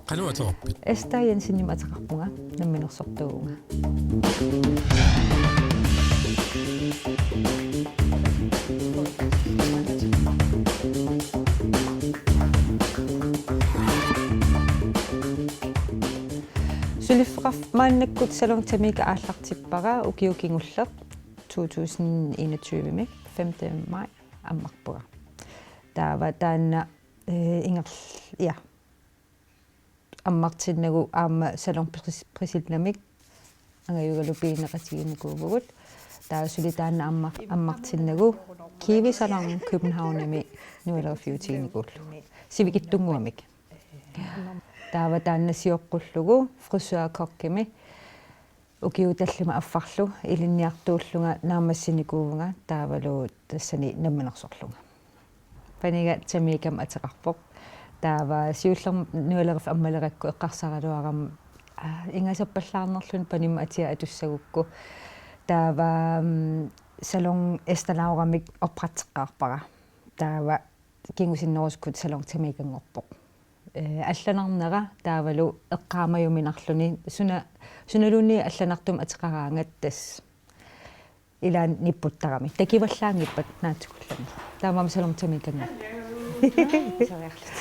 قالوا أتوبي استا ينسيني ما تقبوها نمي نصبتوها سلفقف ما نكوت سالون تميك أعلق تبقى وكيوكي نغلق 2021 مي 5 ماي أم مقبرة دابا دانا إنغل يا أم مقتنغو أم سالون بريسيدناميك أنا يقولوا بين قتيل نقول دا سولي دانا أم مقتنغو كيفي سالون كوبنهاونمي نولا فيوتي نقول سيبكي تونغواميك دابا دانا سيوقلغو فرسوا كوكيمي ukiutalluма affarlu ilinniartuullunga naamassinikuvunga taavalu tassani namminersorlunga paniga tamikam ateqarpoq taava siullerm nualerif ammalerakku eqqarsaraluaram ingasappallaarnerlun panimma atia atussagukku taava salong estalauramik opratteqqaarpara taava kingusinnoruskut salong tamikangorpoq алланарнера таавалу эққаамаюминарлуни суналуни алланартум атеқараангат тас илаан ниппуттарами такиваллаангиппат наатикуллами таамам салом тамиканга сериарлут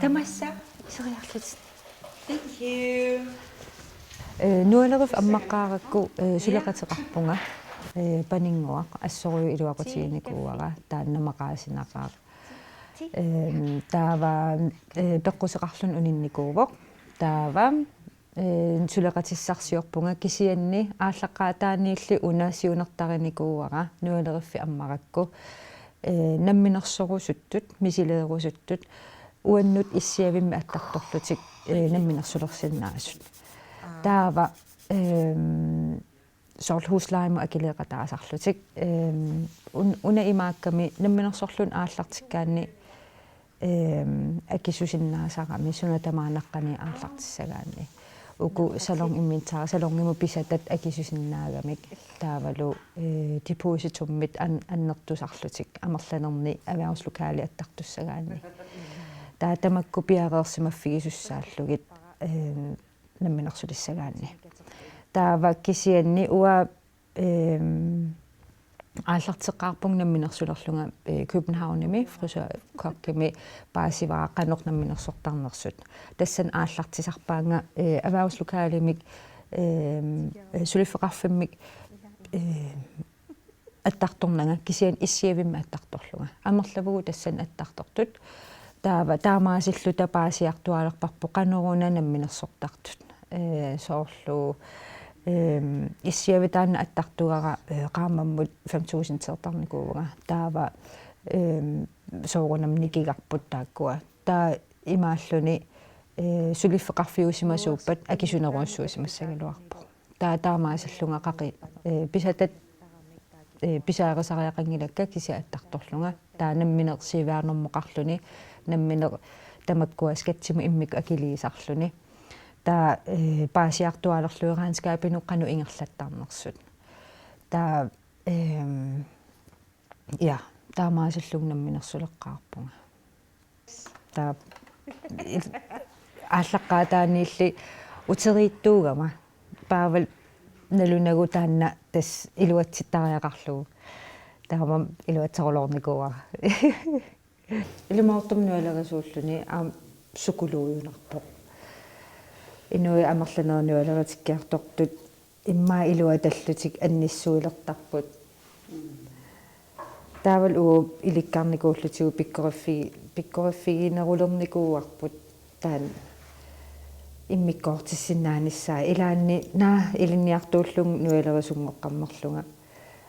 тамасса сериарлут thank you нуалериф аммаққааракку сулеқатеқарпунга панингуа ассорую илуақутигиникууара тааннамақаасинақаа таава пеққусеқарлун унинникуувоқ таава сулеқатиссарсиорпунга кисианни ааллаққаатааниилли унасиунертариникууара нуалериффи аммаракку намминерсорусуттут мисилеерусуттут уаннут иссиавимми аттарторлутик намминерсулерсиннаасут таава соорлхууслаиму акилеэқатаасарлутик уна имаакками намминерсорлун ааллартиккаанни акисусиннаасарами сунатамаанаққани аарлартиссагаанни уку салон имминтаа салонгиму писатат акисусиннаагамик таавалу депозитуммит аннертусарлутик амерланерни авиарслукаали аттартуссагаанни таатамакку пиареерсимаффигисуссааллугит намминерсулиссагаанни таава кисианни уа ааллартеққарпунг намминерсулерлунга Københavnими фруса коккими паасивааққанеқ намминерсортарнерсут тассан ааллартисарпаанга авиарслукаалимик сулифеқарфиммик аттарторнага кисиан иссиавимма аттарторлунга амерлавгу тассан аттартортут таава таамаасиллута паасиартуалерпарпо қанеруна намминерсортартут соорлу иссиавитаана аттартугара qaammammut 5000 теертарникуувага таава соорунам никигарпут тааккуа таа имааллуни сулиффеқарфиусимасууппат акисунеруассуусимассагалуарпо таа таамаасаллунга қақи писатат писаарисариақангилакка киси аттарторлунга таа намминерсиваарнэрмоқарлуни намминер тамаккуа скатсиму иммик акилиисарлуни таа паасиартуалерлуераанскаапинуққану ингерлаттарнерсут таа я таамаасаллугнамминерсулеққарпунга таа ааллаққаатааниилли утерииттуугама паавал налунагу таанна тас илуатситтариақарлугу таамам илуатсарулорникуара илумаортумнуалерисууллуни аам сукулууюнарпоқ инуи амерланернуалератиккиартортут иммаа илуа таллутик анниссуилертарпут таавал уу иликкарникууллутигу пиккориффигинерулерникууарпут таан иммиккоортиссинааниссаа илаанни наа илинниартууллун нуалерисунгоққаммерлунга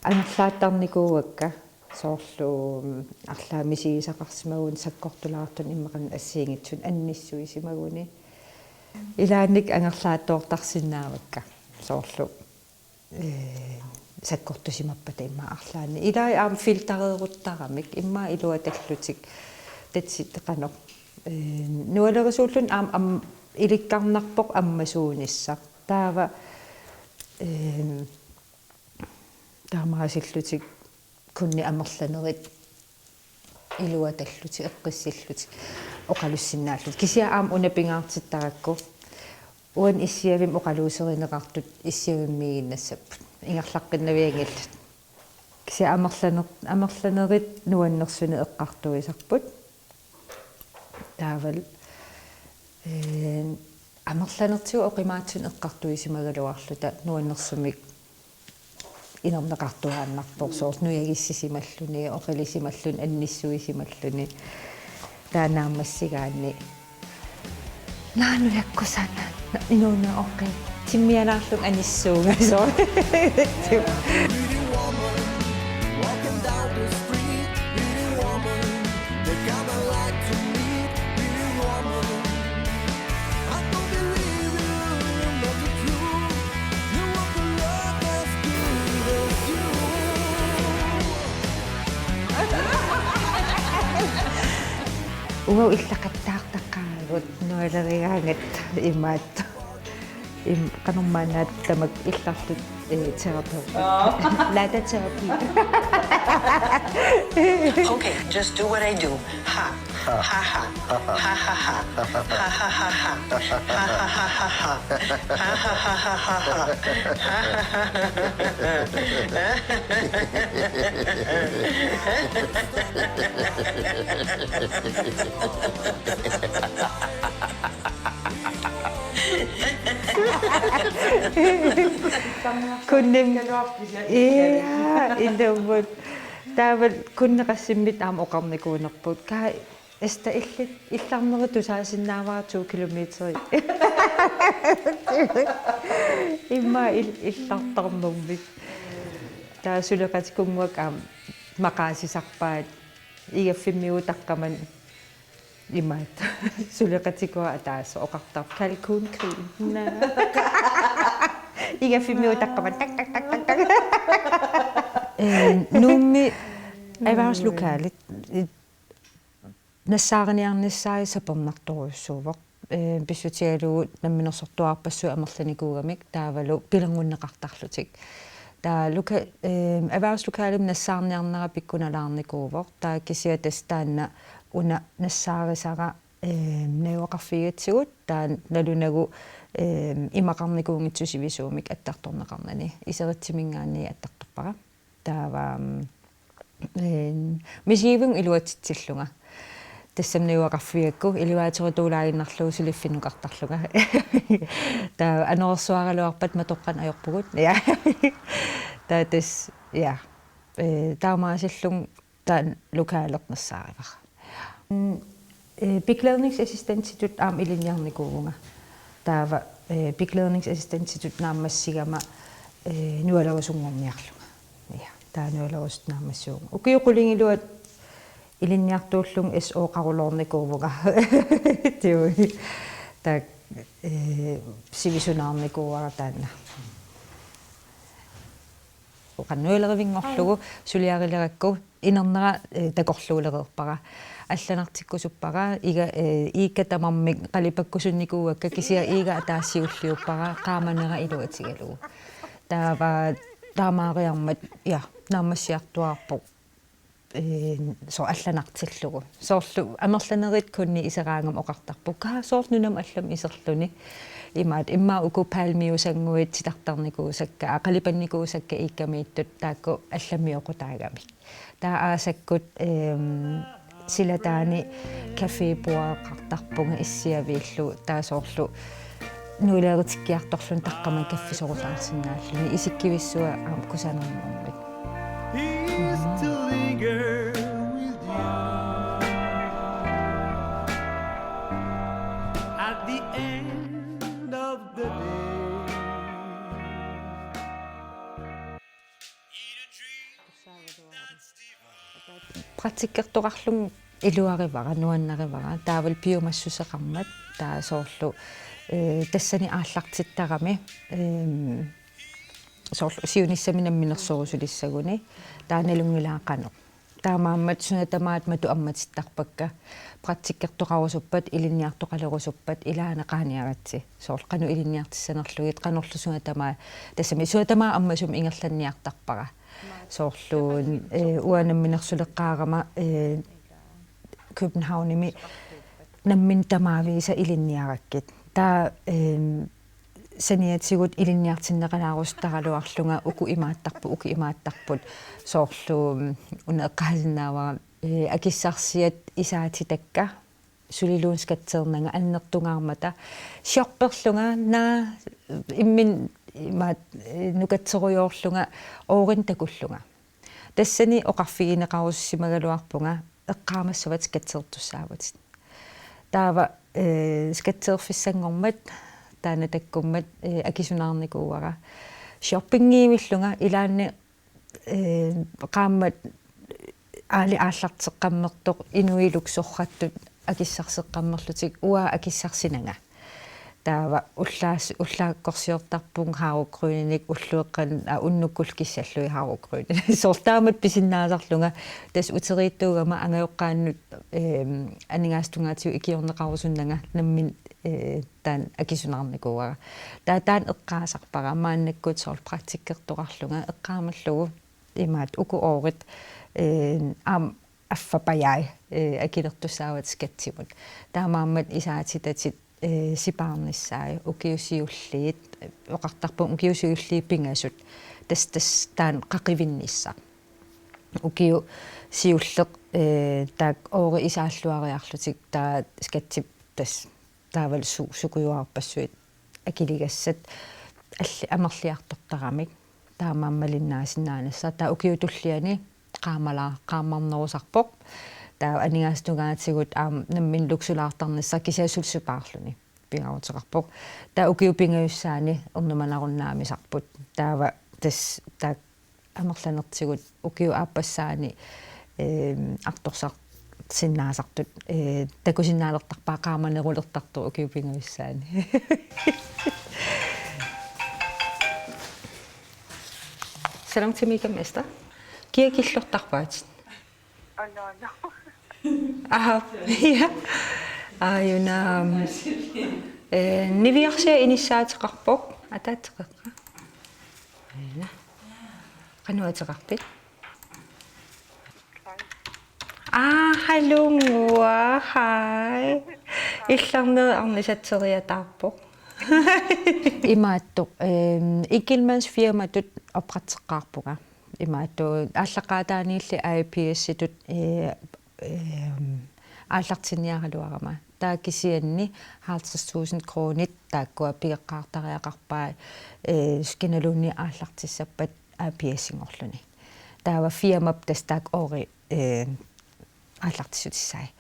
ангерлааттарникууакка соорлу арлаамисигисақарсимагун саккортулаартун иммеқан ассиингитсун анниссуисимагуни илаанник ангерлааттоортарсинаавакка соорлу саккортусимаппата имма арлаани илаи аам филтерееруттарамик имма илуа таллутик татситтеқано нуалерисууллун аам иликкарнарпоқ аммасуунisса таава таамаасиллутик kunni ammerlanerit илуаталлути эққиссиллути оқалуссиннааллут кисиаам унапингаартиттаракку уан иссиавим оқалуусеринеқартут иссиавиммигиннассаппут ингерлаққиннавиангиллат кисиа амерланерит нуаннерсуни эққартуисарпут таавал амерланертиу оқимаатсун эққартуисимагалуарлута нуаннерсумик инернеқартуааннарпор соорнуягиссисималлуни оқилисималлун анниссуисималлуни таанаамассигаани наанулаккусана инуна оққи тиммианаарлун аниссуунга соо уау иллақаттаартаққаагут нуалеригаангат имаат канормаанаат тамак илларлут терапи лада терапи Okay, just do what I do. Ha ha ha ha ha ha ha ha ha ha ha ha ha kunnim illuut taawal kunneqassimit aam oqarnikuunerput ka esta illit illarneritu saasinnaavaa 2 kilometeri imma illartarnermik taasuleqatikunguak aam maqaasisarpaat igaffimmiutaqqaman imaat suleqatikua ataasa oqartar kalkuunkriin na igaffimmiutaqqaman tak tak tak tak nummi erhvervslokalet нассаарниарниссааи сапернарторуссуувоқ писсутигалугут намминерсортуарпассу амерланикуугамик таавалу пилангуннеқартарлутик таа лука erhvervslokalem нассаарниарнера пиккуналаарникуувоқ таа кисиатас таанна уна нассаарисара неуақарфигатсигут таа налунагу имақарникуунгитсусивисуумик аттарторнеқарнани исеритсимингаани аттарторпара таава мисивун илуатитсиллунга тассамниуақарфиакку илуаатеритуулаагиннарлуу сулиффиннуқартарлуга таа анерсуаралуарпат матоққан аёрпугут я таа тас я таамаасиллун таа локаалернссааривар beklædningsassistensitut aam ilinjarnikuunga taava beklædningsassistensitut naammasigama nualausungorniarlunga ja taa nualaust naammassuunga ukiuqulingiluat ilinjartuullung so qarulornikuuvuga tiui taa sivisunaarnikuuara taanna uqannuilerivingorlugu suliarilerakku inernera takorluulereerpara алланартиккусуппара ига ииккатамармик қалипаккусунникууакка кисиа иига атаассиуллиуппара qaamанера илуатигалугу таава таамаариармат я наамассиартуарпо со алланартиллугу соорлу амерланерит кунни исераангам оқартарпу каа соорлнунам аллам исерлуни имаат имма укупаалмиусангуит ситартарникуусакка ақалипанникуусакка ииккамииттут таакку алламиоқутаагами таа аасаккут sillä taani kafeepuaqartarpunga issiaviillu taasooрлу nuileeritikkiartorlun taqqaman kaffisorulaarsinnaalluni isikkivissua aam kusanernermik at the end of the day практиккертоқарлун илуаривара нуаннаривара таавал пиумассусеқармат таасоорлу тассани ааллартиттарами соорлу сиуниссаминамминерсорусулиссагуни тааналунгилаақано таамааммат сунатамаат мату амматиттарпакка практиккертоқарусуппат илинниартоқалерусуппат илаанеқааниаратси соорлу қану илинниартиссанерлугит қанерлу сунатамаа тассами сунатамаа аммасум ингерланниартарпара соорлуун уанамминерсулеққаарама Københavnimi nammin tamaavisa ilinniarakkit taa saniatsigut ilinniartinneqalaarustaraluarlunga uku imaattarput soorlu uneqqasinnaavara akissarsiat isaatitakka suliluun skatseernanga annertungaarmata siorperlunga naa immin maat nukatserujoorlunga oorin takullunga tassani oqarfigineqarussimaгаluарпунга эққаамассават скатсеэртуссаават таава скатсеерфиссангормат таана таккуммат акисунаарникууара шоппингиивиллунга илаанни qaammat аали ааллартеққаммертоқ инуилуксорраттут акиссарсеққаммерлутик уа акиссарсинага таава уллааккорсиортарпун хааруккруиник уллуэққан уннуккул киссаллуи хааруккруини сортаамат писиннаасарлунга тас утерииттуугама ангайоққааннут анигаастунгаатиу икиорнеқарусуннага наммин таан акисунаарникууара таан эққаасарпара мааннаккут сорл практиккертоқарлунга эққаамаллугу имаат уку оорит ам аффапаяй акилертуссаават скатсимут таамааммат исаатитатит сипаарниссаа укиусиуллиит оқартарпун укиусиуллии пингасут тас таан қақивиннисса укиу сиуллеқ таак оори исааллуариарлутик таа скатсип тас таавал сукуюарпассуит акилигассат алли амерлиартортарамик таамааммалиннаасиннаанасса таа укиутуллиани qaammarnerusarpoq taa anigaastungaatigут наммин луксулаартарнisса кисаасулсупаарлуни пингаутерарпоq таа укиупингаюссаани ернуманаруннаамисарпут таава тас таа амерланертигут укиу ааппассаани арторсар синнаасартут такусиннаалертарпаа qaamанерулертарту укиупингаюссаани саламтимикаместа киакиллортарпаат ja. Ajuna niviarsia inissaatiqarpoq ataatteqeqqa. Aina. Qanuateqartit. Hallungua. Hi. Illarner arnisatteriataarpoq. Imaattoq ikilmans firmatut oprateqqaarpuga. Imaattu ааллаққаатааниилли IPS-итут ааллартинниагалуарама таакисианни 50.000 кроонит тааккуа пигеққаартариақарпаа скиналуунни ааллартиссаппат IPS-ингорлуни таава фирмап тастаак ори ааллартиссутиссай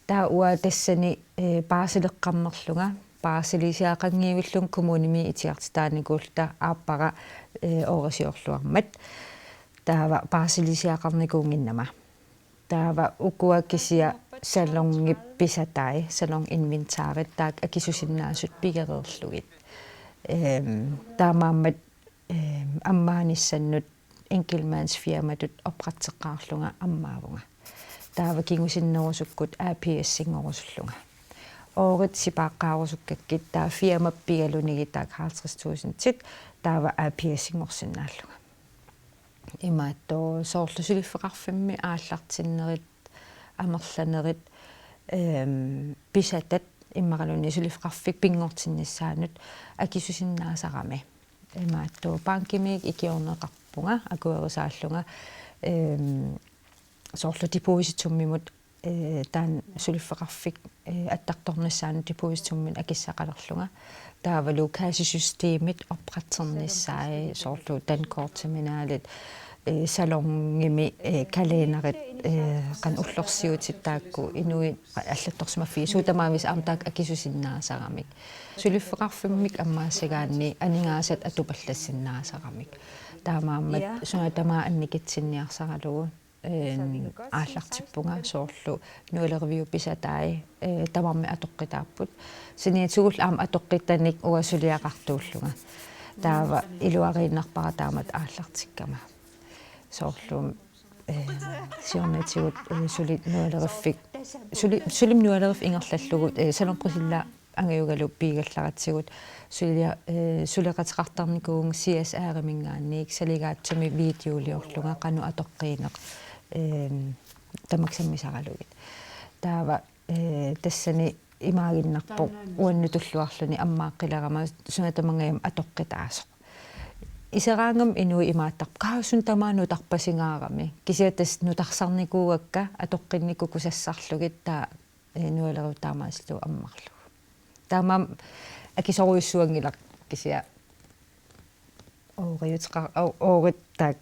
таа уа тассани пааселеққаммерлунга пааселисиақангиивиллун коммуними итиартитааникуулта ааппара орисиорлуармат таава пааселисиақарникуунгиннама таава укуаккисиа салонгипписатай салон инвентарит таак акисусиннаасут пигереерлугит таамааммат аммааниссаннут enkelmans firmatut oprateqqaarlunga аммаавунга таава кингусиннерусуккут APS-сингоруsulлунга oorit sipaaqqaarusukkakkit taa firmappigalunigi taak 50.000 tit taava APS-singorsinnaallunga имааттоо соорлусулиффеқарфимми ааллартиннерит амерланерит писатат иммаралуни сулиффеқарфик пингортиннissaanut акисусиннаасарами имааттоо банкимик икиорнеқарпунга акуерисааллунга соорлу депозитуммимут таан сулиффеқарфик аттарторнissaanu депозитуммин акиссақалерлунга таавалу кассисystемит опратернissaai соорлу танкортиминаалит салонгими каленерит кан уллорсиутиттаакку инуи аллатторсимаффи суутамаавис аамтаак акисусиннаасарамик сулиффеқарфиммик аммаассагаанни анингаасат атупаллассиннаасарамик таамааммат суатамаа анникитсинниарсаралугу ааллартиппунга соорлу нуалервиу писатаи тамарми атоққитааппут синиатсугул аама атоққиттаник уасулиақартууллунга таава илуарииннарпара таамат ааллартиккама соорлу сиорнатигут сули нуалериффик сулим нуалериф ингерлаллугут салонқусилла ангаюгалу пиигалларатсигут сулиа сулеқатеқартарникуун CSR-мингаанник салигаатсуми видеолиорлунга қану атоққиинеқ тамаксаммисаралугит таава тассани имаагиннарпо уаннутуллуарлуни аммааққилерама сунатамангаям атоққитаасоқ исераангам инуи имааттар каасун тамаану тарпасингаарами кисиатас нутарсарникуугакка атоққинникку кусассарлугит таа нуалеру таамааслу аммарлу таамаам акисоруйссуангилақ кисиа ориутеқа ооритта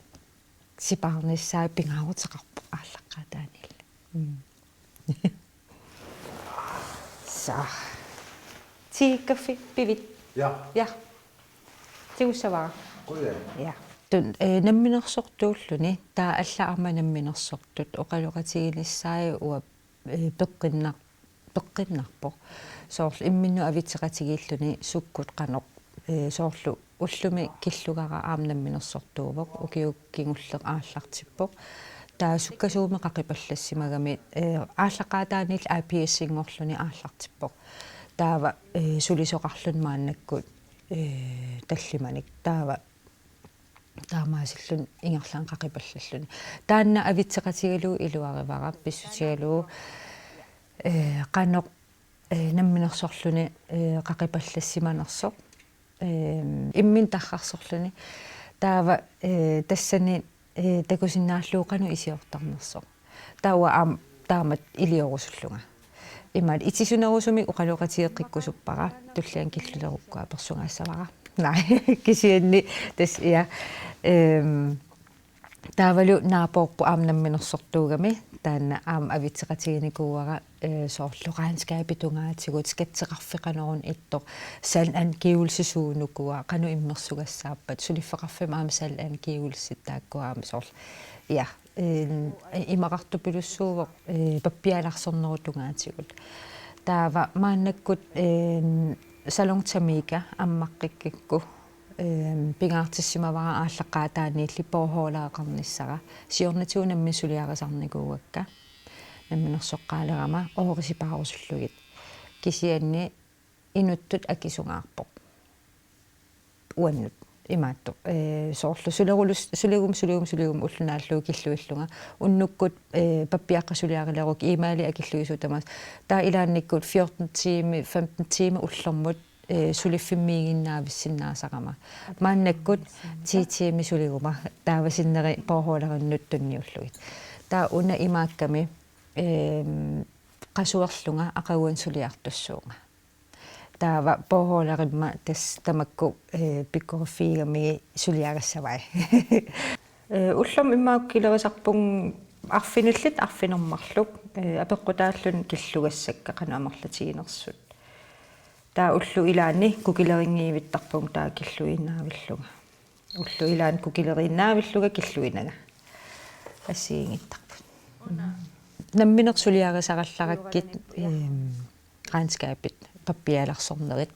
сипаарниссаа пингаарутеқарпо ааллаққатаанил са тикафи пивит я тиуссаваа я тун намминерсортууллуни таа аллаарма намминерсортут оқалоқатигилиссаи уа пеққиннарпо соорлу имминну авитеқатигииллуни суккут қаноқ соорлу уллуми киллугара аамнамминерсортуувоқ укиуккингуллеқ ааллартиппоқ таа суккасууми қақипаллассимагами ааллақаатаанил APS-ингорлуни ааллартиппоқ таава сулисоқарлун мааннаккут таллиманик таава таамаасиллун ингерлаан қақипаллаллуни таанна авитсеқатигалуу илуаривара писсутигалуу қаноқ намминерсорлуни қақипаллассиманерсоқ иммин таррарсорлуни таава тассани такусиннааллуукану исиортарнерсоқ тауа таамат илиорусуллунга имаат итисунерусуми оқалоқатиеққиккусуппара туллиан киллулеруккуа персунгаассавара най кисианни тас я таавалу наапоорпу аамнамминерсортуугами таанна аам авитсеқатигиникууара соорлуqaanskaapitungaatigut скатсеқарфиқанерун иттоқ салан киулсисуунукуа қану иммерсугассааппат сулиффеқарфим аама салан киулситтааккуаама соорл я имақартупилуссуувоқ паппиаларсорнерутунгаатигут таава мааннаккут салонгтамика аммаққиккикку пингаартиссимавара ааллаққаатаани липоохоолаақарниссара сиорнатиунамми сулиарасарникуугакка намминерсоққаалерама оорисипаарусуллугит кисианни инуттут акисунгаарпоқ уаннут имаатту соорлу сулегум уллунааллуу киллуиллунга уннуккут паппиаққасулиарилерук имаали акиллуису тамаас таа илаанниккут 14 тиме 15 тиме уллэрмут сулиффиммигиннаависсиннаасарама мааннаккут 10 тиме сулигума таавасиннери поохоолериннуттунниуллугит таа уна имаакками qasuerlunga aqaguan suliartussuunga taava pohoolarimma tas tamakku pikkorfiigami suliagassavai ullum immaakkilerisarpung arfinullit arfinermarluk apeqqutaallun killugassakka qanamarlatiginersut taa ullu ilaanni kukileringiivittarpung taa killuinnaavilluga ullu ilaan kukilerinnaavilluga killuinaga assiingittarput намминерсулиарисараллараккит гаанскаапит паппиаларсорнерит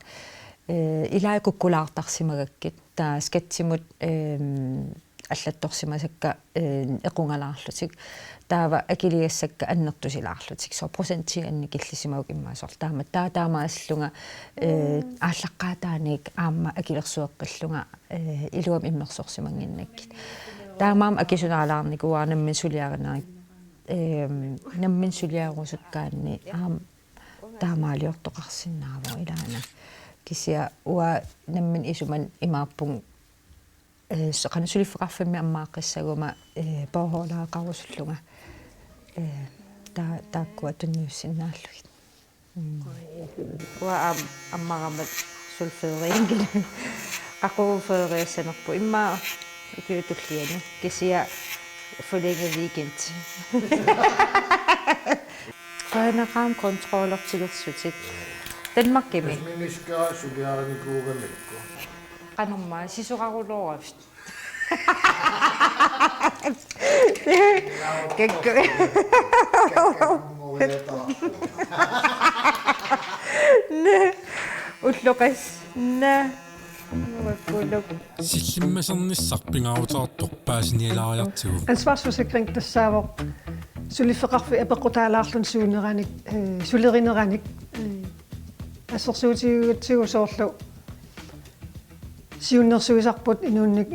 илаакуккулаартарсимагаккит таа скатсимут аллатторсимасакка эқунгалаарлутик таава акилиассакка аннертусилаарлутик со процентианни киллисимаук иммаасор таамаасслунга ааллаққаатааник аама акилерсуэққиллунга илуам иммерсорсимангиннаккит таамаам акисунаалаарникуаарнаммин сулиаринаа наммин сулиарусуккаанни аам таамаалиортоқарсинаава илаана кисиа уа наммин исуман имааппун соқанусулиффеқарфамми аммааққиссагума поохоолаақарусуллунга тааккуа тунниуссиннааллугит уа аммарамат сулфеерингил ақуфеериассанерпу имма укиутуллиани кисиа forlænget weekend. Føjnerram kontroller til sutit. Danmark gemme. Minniska suliarinikuugallikku. Qanumma sisuqaruloorafit. Kekku. Ne. Ulluqas. Ne. Силлиммасерниссарпингаарутеартор Ansvarsforsikring тассаавоо сулиффеқарфи апеққутаалаарлун суунераник сулеринераник ассерсуутигутсигу соорлу сиуннерсуисарпут инуунник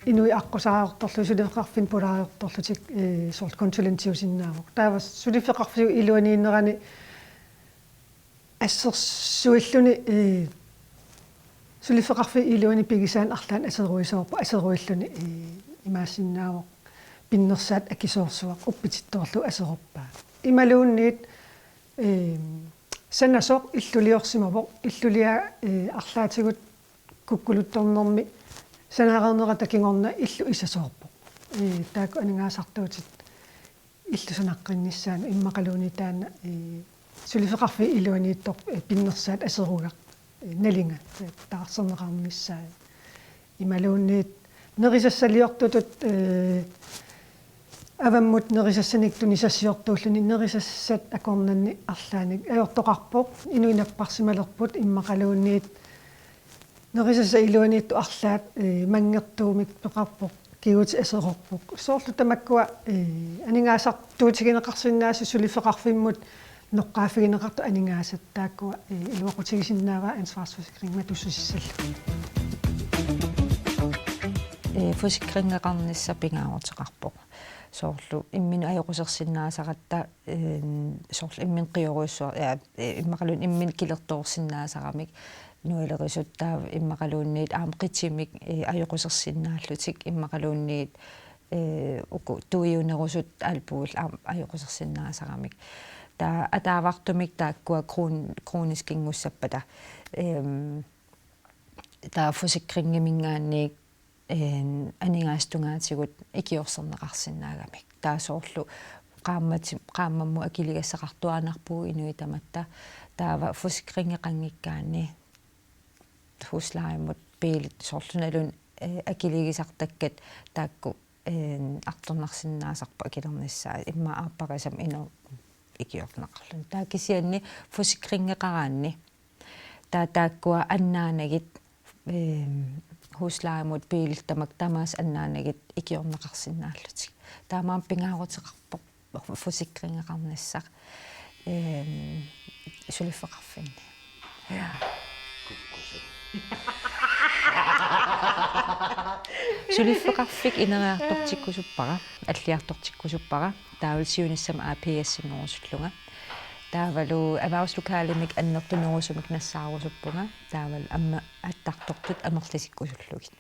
inui аққусаарторлу сулифеқарфин пулаариорторлутик сорт консулентиусиннаавоқ таава сулифеқарфиу илуанииннерани ассерсуиллуни сулифеқарфи илуани пигисаан арлаан асеруисоорпа асеруиллуни имаассиннаавоқ пиннерсаат акисоорсуақ уппититторлу асеруппаа ималуунниит санасоқ иллулиорсимавоқ иллулиа арлаатигут куккулутторнэрми санаарернера такингорна иллу исасоорпо таак анингаасартуутит иллусунаққиннссаана иммақалууни таана сулифеқарфи илуанииттор пиннерсаат асеругақ налинга таарсернеқармиссаа ималуунниит нерисассалиортутут аваммут нерисассаниктуни сассиортууллуни нерисассат акорнанни арлааник аёртоқарпоқ инуинаппарсималерпут иммақалуунниит нерисасса илуаниитту арлаат мангертуумик пеқарпоқ киути асерорпоқ соорлу тамаккуа анингаасартуутигинеқарсиннаасу сулифеқарфиммут ноққаафигинеқарту анингаасат тааккуа илуақутигисиннаава ансварсфусикринга туссусиссаллу фусикрингеқарнisса пингаавортеқарпоқ соорлу иммин аёқусерсиннаасаратта соорлу иммин қиоруиссуа иммақалун иммин килерторсиннаасарамик нуэлерисут таав иммақалуунниит аам қитимик аёқусерсиннааллутик иммақалуунниит уку туиунерусут алпуул аам аёқусерсиннаасарамик таа атаавартумик тааккуа кроонискингуссаппата таа фусикрингимингаанниик анигаастунгаатигут икиорсернеқарсинаагамик таасоорлу qaamammu akiligassaqartuanarpuu inuitamatta taava fusikringeqanngikkaanni huslaimut piilit soorlunalun akiligisartakkat taakku artornarsinnaasarpa akilernissaa imma aappaqasam inu ikiornaqarlun taakisianni fusikringeqaraanni taakkua annaanagit huslaimut piilittamak tamaas annaanagit ikiornaqarsinnaallutik taamaam pingaarutiqarpoq fusikringeqarnissaq sulifeqarfinni ja sulifeqarfik ineriartortikkusuppara аллиарторtikkusuppara таавалсиунissam APS-сингорусуллунга таавалу авауслукаалимик аннертунерусумик нассаарусуппунга таавал амма аттартортут амерлисиккусуллугит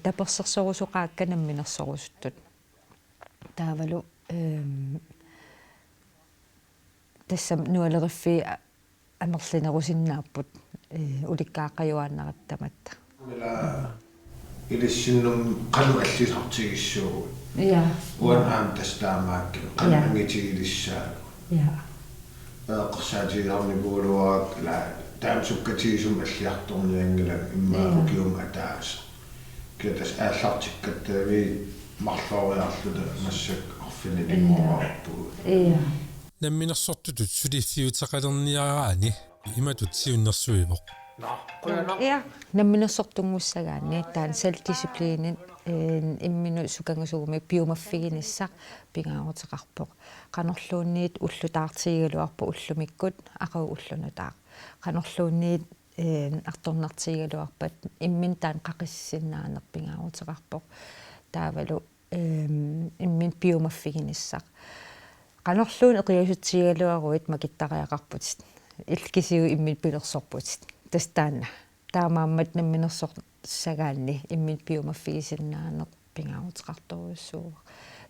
таперсерсорусоqaакка намминерсорусуттут таавалу тассам нуалериффи амерлинерусиннааппут уликкааққаюааннараттаматта илиссиннум кану аллисартигиссуу я уанаам тастаамаакки канангитигилиссаа я qsaatigiarnikuuluaak la taamsukkatigisum аллиарторниангала иммаапукиум атаас китас ааллартиккаттаави марлоориарлута массак арфини лиммоарпу я намминерсортутут сулиффиутеқалерниараани иматут сиуннэрсуивоқ ja намминерсортунгуссагаанни таан self-discipline иммину сукангасугуми биумаффигиниссақ пингаагутеқарпоқ qanorluunniit уллутаартигилуарпу уллумиккут ақау уллунутаа qanorluunniit арторнартигилуарпат иммин таан қақиссиннаанер пингаагутеқарпоқ таавалу иммин биумаффигиниссақ qanorluun эқиусутсигалуаруит макиттариақарпутит илкисиу иммин пилерсорпутит тастаана таамааммат намминерсорсагаанни иммин биумаффигисиннаанер пингаагутеқарторуссуу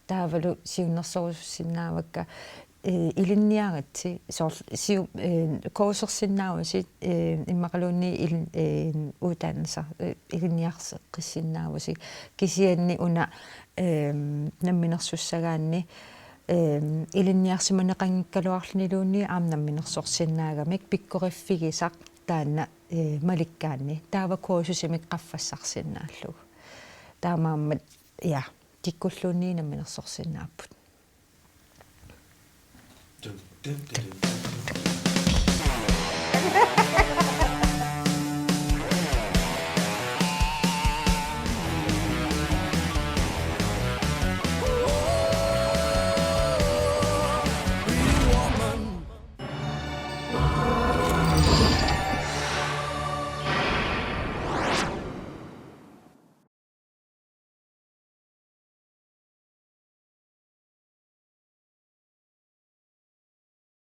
таавалу сиуннерсорусиннаавакка илинниаратси соор сиу коусерсиннаавси иммақалуунни уутаанса илинниарсеққиссиннаавси кисианни уна намминерсуссагаанни илинниарсиманеқангиккалуарлунилуунни аамнамминерсорсиннаагамик пиккориффигисақ таанна маликкаанни таава коусусимик qaffассарсиннааллу таамааммат я тиккуллуунни намминерсорсиннааппут